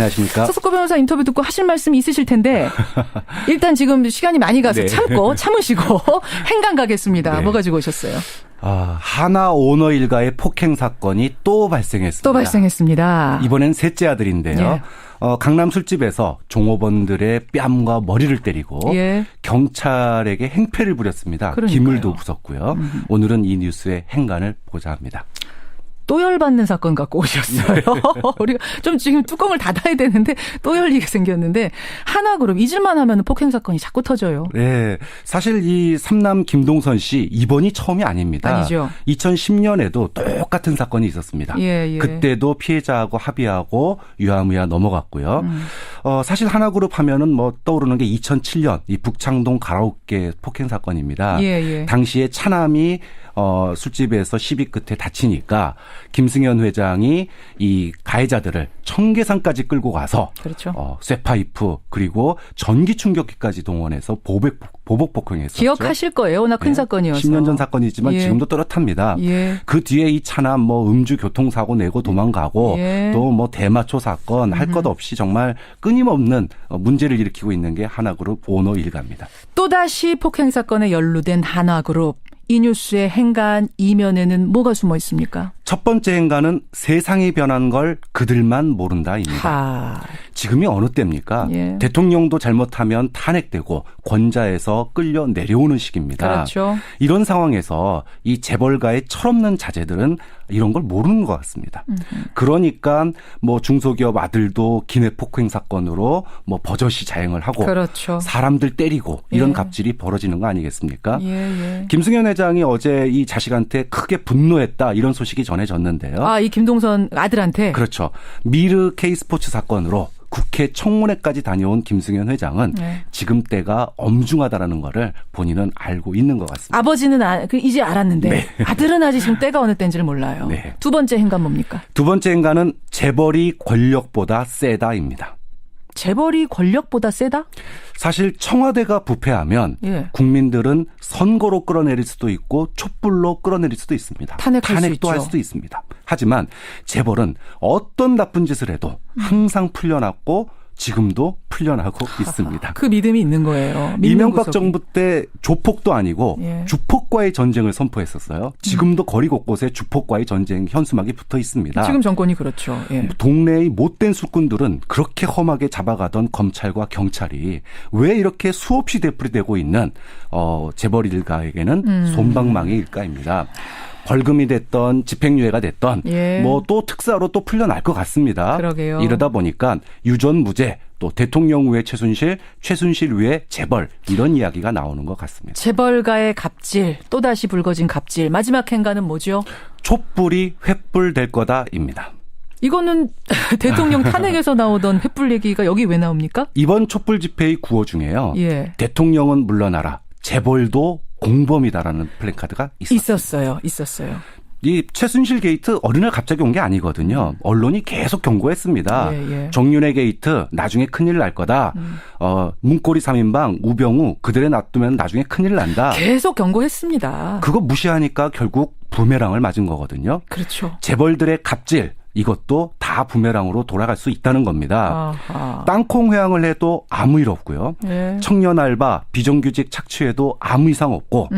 안녕하십니까. 서석구 변호사 인터뷰 듣고 하실 말씀이 있으실 텐데 일단 지금 시간이 많이 가서 네. 참으시고 행간 가겠습니다. 네. 뭐 가지고 오셨어요? 하나 오너 일가의 폭행 사건이 또 발생했습니다. 또 발생했습니다. 이번엔 셋째 아들인데요. 예. 강남 술집에서 종업원들의 뺨과 머리를 때리고 예. 경찰에게 행패를 부렸습니다. 그러니까요. 기물도 부쉈고요. 오늘은 이 뉴스의 행간을 보자 합니다. 또 열받는 사건 갖고 오셨어요. 우리가 좀 지금 뚜껑을 닫아야 되는데 또 열리게 생겼는데 하나그룹 잊을만 하면 폭행 사건이 자꾸 터져요. 네, 사실 이 삼남 김동선 씨 이번이 처음이 아닙니다. 아니죠. 2010년에도 똑같은 사건이 있었습니다. 예. 그때도 피해자하고 합의하고 유야무야 넘어갔고요. 사실 하나그룹 하면은 뭐 떠오르는 게 2007년 이 북창동 가라오케 폭행 사건입니다. 예. 당시에 차남이 술집에서 시비 끝에 다치니까 김승현 회장이 이 가해자들을 청계산까지 끌고 가서 그렇죠. 쇠파이프 그리고 전기 충격기까지 동원해서 보복 폭행했었죠. 기억하실 거예요. 워낙 큰 사건이어서. 10년 전 사건이지만 예. 지금도 또렷합니다. 예. 그 뒤에 이 차남 뭐 음주 교통사고 내고 도망가고 예. 또 뭐 대마초 사건 할 것 없이 정말 끊임없는 문제를 일으키고 있는 게 하나그룹 오너 일가입니다. 또다시 폭행 사건에 연루된 하나그룹. 이 뉴스의 행간 이면에는 뭐가 숨어 있습니까? 첫 번째 행간은 세상이 변한 걸 그들만 모른다입니다. 지금이 어느 때입니까? 예. 대통령도 잘못하면 탄핵되고 권좌에서 끌려 내려오는 시기입니다. 그렇죠. 이런 상황에서 이 재벌가의 철없는 자제들은 이런 걸 모르는 것 같습니다. 그러니까 뭐 중소기업 아들도 기내 폭행 사건으로 뭐 버젓이 자행을 하고 그렇죠. 사람들 때리고 이런 예. 갑질이 벌어지는 거 아니겠습니까? 예. 김승현 회장이 어제 이 자식한테 크게 분노했다 이런 소식이 전해졌는데요. 이 김동선 아들한테? 그렇죠. 미르 K스포츠 사건으로 국회 청문회까지 다녀온 김승현 회장은 네. 지금 때가 엄중하다라는 거를 본인은 알고 있는 것 같습니다. 아버지는 이제 알았는데 네. 아들은 아직 지금 때가 어느 때인지를 몰라요. 네. 두 번째 행간 뭡니까? 두 번째 행간은 재벌이 권력보다 세다입니다. 재벌이 권력보다 세다? 사실 청와대가 부패하면 예. 국민들은 선거로 끌어내릴 수도 있고 촛불로 끌어내릴 수도 있습니다. 탄핵할 수 탄핵도 있죠. 할 수도 있습니다. 하지만 재벌은 어떤 나쁜 짓을 해도 항상 풀려났고 지금도 풀려나고 있습니다. 그 믿음이 있는 거예요. 이명박 정부 때 조폭도 아니고 예. 주폭과의 전쟁을 선포했었어요. 지금도 거리 곳곳에 주폭과의 전쟁 현수막이 붙어 있습니다. 지금 정권이 그렇죠. 예. 동네의 못된 술꾼들은 그렇게 험하게 잡아가던 검찰과 경찰이 왜 이렇게 수없이 되풀이되고 있는 재벌 일가에게는 솜방망이 일가입니다. 벌금이 됐던 집행유예가 됐던 예. 뭐 또 특사로 또 풀려날 것 같습니다. 그러게요. 이러다 보니까 유전무죄 또 대통령 후에 최순실 후에 재벌 이런 이야기가 나오는 것 같습니다. 재벌가의 갑질 또다시 불거진 갑질 마지막 행간은 뭐죠? 촛불이 횃불 될 거다입니다. 이거는 대통령 탄핵에서 나오던 횃불 얘기가 여기 왜 나옵니까? 이번 촛불 집회의 구호 중에요. 예. 대통령은 물러나라. 재벌도 공범이다라는 플래카드가 있었어요. 있었어요. 이 최순실 게이트 어느 날 갑자기 온 게 아니거든요. 언론이 계속 경고했습니다. 예. 정윤회 게이트 나중에 큰일 날 거다. 문고리 3인방 우병우 그들에 놔두면 나중에 큰일 난다. 계속 경고했습니다. 그거 무시하니까 결국 부메랑을 맞은 거거든요. 그렇죠. 재벌들의 갑질 이것도 다 부메랑으로 돌아갈 수 있다는 겁니다. 아하. 땅콩 회항을 해도 아무 일 없고요. 예. 청년 알바, 비정규직 착취해도 아무 이상 없고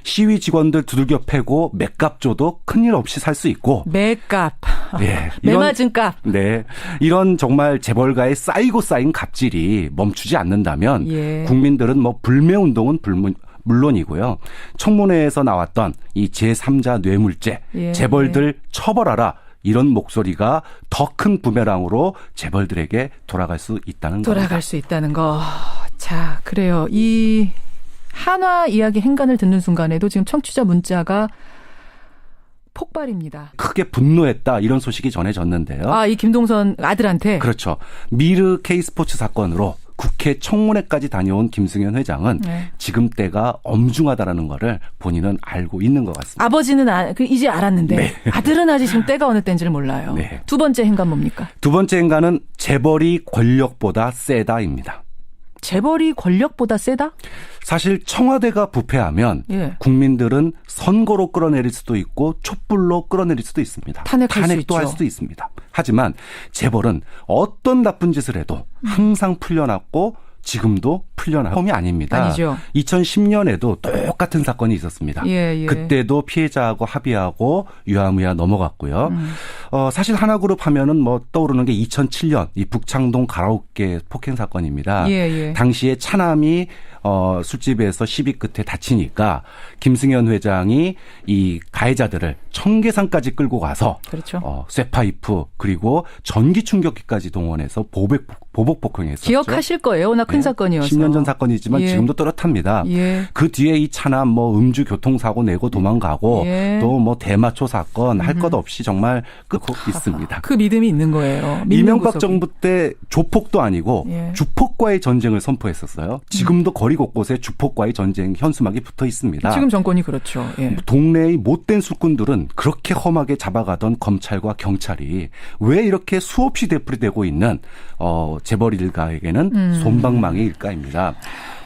시위 직원들 두들겨 패고 맥값 줘도 큰일 없이 살 수 있고 매값. 네, 매맞은 값. 네, 이런 정말 재벌가의 쌓이고 쌓인 갑질이 멈추지 않는다면 예. 국민들은 뭐 불매운동은 물론이고요. 청문회에서 나왔던 이 제3자 뇌물죄, 예. 재벌들 처벌하라. 이런 목소리가 더 큰 부메랑으로 재벌들에게 돌아갈 수 있다는 겁니다. 돌아갈 수 있다는 거. 자, 그래요. 이 한화 이야기 행간을 듣는 순간에도 지금 청취자 문자가 폭발입니다. 크게 분노했다 이런 소식이 전해졌는데요. 이 김동선 아들한테? 그렇죠. 미르 K스포츠 사건으로 국회 청문회까지 다녀온 김승현 회장은 네. 지금 때가 엄중하다라는 거를 본인은 알고 있는 것 같습니다. 아버지는 이제 알았는데 네. 아들은 아직 지금 때가 어느 때인지를 몰라요. 네. 두 번째 행간 뭡니까? 두 번째 행간은 재벌이 권력보다 세다입니다. 재벌이 권력보다 세다? 사실 청와대가 부패하면 예. 국민들은 선거로 끌어내릴 수도 있고 촛불로 끌어내릴 수도 있습니다. 탄핵할 수 탄핵도 있죠. 할 수도 있습니다. 하지만 재벌은 어떤 나쁜 짓을 해도 항상 풀려났고 지금도 풀려난 험이 아닙니다. 아니죠. 2010년에도 똑같은 사건이 있었습니다. 예, 예. 그때도 피해자하고 합의하고 유야무야 넘어갔고요. 사실 하나그룹 하면은 뭐 떠오르는 게 2007년 이 북창동 가라오케 폭행 사건입니다. 예, 예. 당시에 차남이 술집에서 시비 끝에 다치니까 김승현 회장이 이 가해자들을 청계산까지 끌고 가서 그렇죠. 쇠파이프 그리고 전기 충격기까지 동원해서 보복 폭행했었죠. 기억하실 거예요. 워낙 큰 사건이어서. 10년 전 사건이지만 예. 지금도 또렷합니다. 예. 그 뒤에 이 차남 뭐 음주 교통사고 내고 도망가고 예. 또 뭐 대마초 사건 할 것 없이 정말 끊고 있습니다. 그 믿음이 있는 거예요. 믿는 이명박 구석이. 정부 때 조폭도 아니고 예. 주폭과의 전쟁을 선포했었어요. 지금도 거리 곳곳에 주폭과의 전쟁 현수막이 붙어 있습니다. 지금 정권이 그렇죠. 예. 동네의 못된 술꾼들은 그렇게 험하게 잡아가던 검찰과 경찰이 왜 이렇게 수없이 되풀이되고 있는 재벌 일가에게는 솜방망이 일가입니다.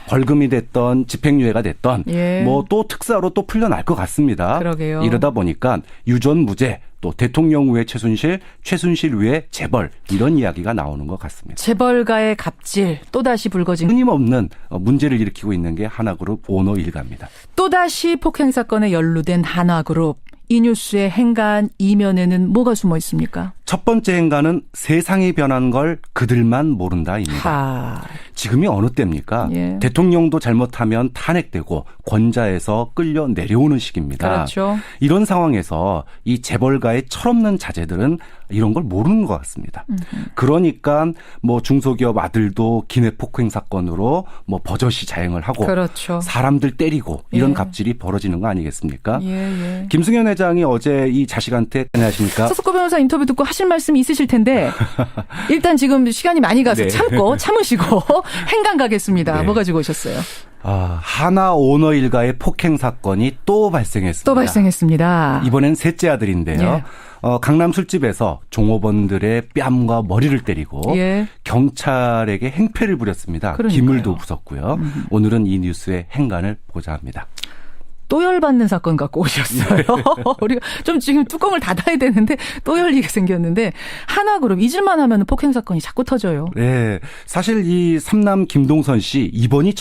벌금이 됐던 집행유예가 됐던 예. 뭐 또 특사로 또 풀려날 것 같습니다. 그러게요. 이러다 보니까 유전무죄 또 대통령 위에 최순실 위에 재벌 이런 이야기가 나오는 것 같습니다. 재벌가의 갑질 또다시 불거진 끊임없는 문제를 일으키고 있는 게 하나그룹 오너 일가입니다. 또다시 폭행 사건에 연루된 한화그룹. 이 뉴스의 행간 이면에는 뭐가 숨어 있습니까? 첫 번째 행간은 세상이 변한 걸 그들만 모른다입니다. 하. 지금이 어느 때입니까? 예. 대통령도 잘못하면 탄핵되고 권좌에서 끌려 내려오는 시기입니다. 그렇죠. 이런 상황에서 이 재벌가의 철없는 자제들은 이런 걸 모르는 것 같습니다. 그러니까 뭐 중소기업 아들도 기내 폭행 사건으로 뭐 버젓이 자행을 하고 그렇죠. 사람들 때리고 이런 예. 갑질이 벌어지는 거 아니겠습니까? 예, 예. 김승현 회장이 어제 이 자식한테 안녕하십니까? 서석구 변호사 인터뷰 듣고 하실 말씀이 있으실 텐데 일단 지금 시간이 많이 가서 네. 참으시고 행간 가겠습니다. 네. 뭐 가지고 오셨어요? 하나 오너 일가의 폭행 사건이 또 발생했습니다. 또 발생했습니다. 이번엔 셋째 아들인데요. 예. 강남 술집에서 종업원들의 뺨과 머리를 때리고 예. 경찰에게 행패를 부렸습니다. 그러니까요. 기물도 부쉈고요. 오늘은 이 뉴스의 행간을 보자 합니다. 또 열받는 사건 갖고 오셨어요. 우리가 좀 지금 뚜껑을 닫아야 되는데 또 열리게 생겼는데 하나그룹 잊을만 하면 폭행 사건이 자꾸 터져요. 네, 사실 이 삼남 김동선 씨 이번이